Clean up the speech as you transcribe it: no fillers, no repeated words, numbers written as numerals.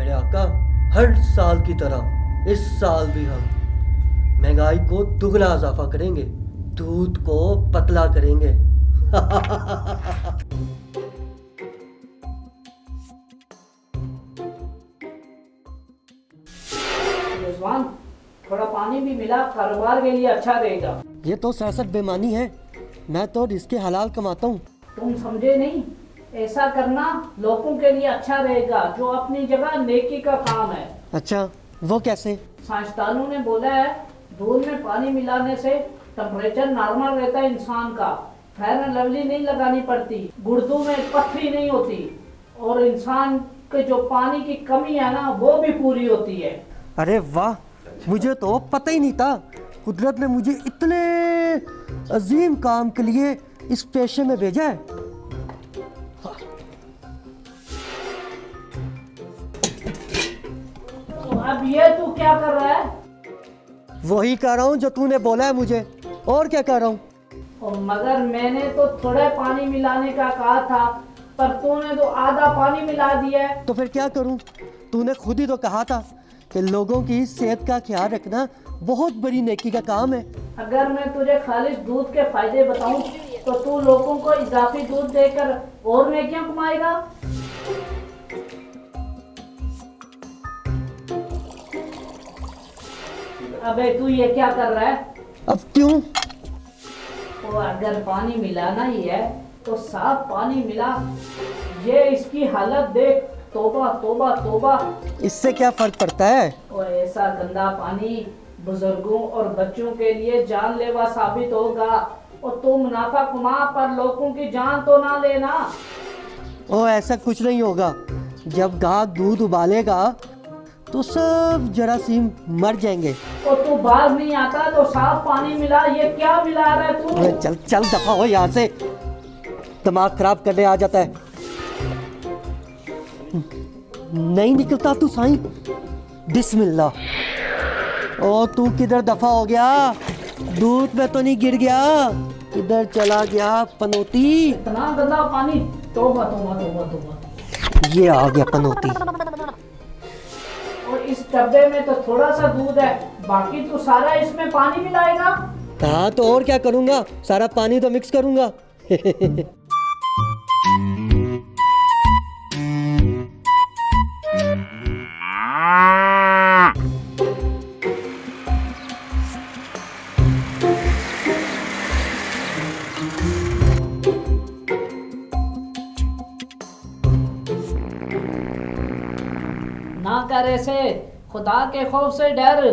मेरे आका, हर साल की तरह इस साल भी हम महंगाई को दुगना इजाफा करेंगे, दूध को पतला करेंगे। रिजवान, थोड़ा पानी भी मिला, कारोबार के लिए अच्छा रहेगा। ये तो सियासत बेमानी है। मैं तो रिस्क हलाल कमाता हूँ। तुम समझे नहीं, ऐसा करना लोगों के लिए अच्छा रहेगा, जो अपनी जगह नेकी का काम है। अच्छा, वो कैसे? साइंसदानों ने बोला है दूध में पानी मिलाने से टेम्परेचर नॉर्मल रहता है इंसान का, फेयर एंड लवली नहीं लगानी पड़ती, गुर्दों में पथरी नहीं होती, और इंसान के जो पानी की कमी है ना वो भी पूरी होती है। अरे वाह, मुझे तो पता ही नहीं था। कुदरत ने मुझे इतने अजीम काम के लिए इस पेशे में भेजा है। तो अब ये तू क्या कर रहा है? वही कर रहा हूँ जो तूने बोला है मुझे, और क्या कर रहा हूँ। और मगर मैंने तो थोड़ा पानी मिलाने का कहा था, पर तूने तो आधा पानी मिला दिया है। तो फिर क्या करूँ? तूने खुद ही तो कहा था कि लोगों की सेहत का ख्याल रखना बहुत बड़ी नेकी का काम है। अगर मैं तुझे खालिश दूध के फायदे बताऊं तो तू लोगों को इजाफी दूध देकर और नेकियां कमाएगा। अबे तू ये क्या कर रहा है? अब क्यों? तो अगर पानी मिलाना ही है तो साफ पानी मिला। ये इसकी हालत देख, तौबा तौबा तौबा। इससे क्या फर्क पड़ता है? और ऐसा गंदा पानी बुजुर्गों और बच्चों के लिए जानलेवा साबित होगा। और तू मुनाफा कमा, पर लोगों की जान तो ना लेना। ओ, ऐसा कुछ नहीं होगा। जब गाय दूध उबालेगा तो सब जरासीम मर जाएंगे। और तू बाहर नहीं आता तो साफ पानी मिला। ये क्या मिला रहा है अरे तू? चल चल, दफा हो यहाँ से। दिमाग खराब करने आ जाता है। नहीं निकलता तू साईं। बिस्मिल्लाह। ओ तू किधर दफा हो गया? दूध में तो नहीं गिर गया? किधर चला गया पनौती? इतना गंदा पानी। तौबा तौबा तौबा तौबा। ये आ गया पनौती। और इस डब्बे में तो थोड़ा सा दूध है, बाकी तू सारा इसमें पानी मिलाएगा। हाँ तो और क्या करूँगा, सारा पानी तो मिक्स करूँगा। ना कर ऐसे, खुदा के खौफ से डर।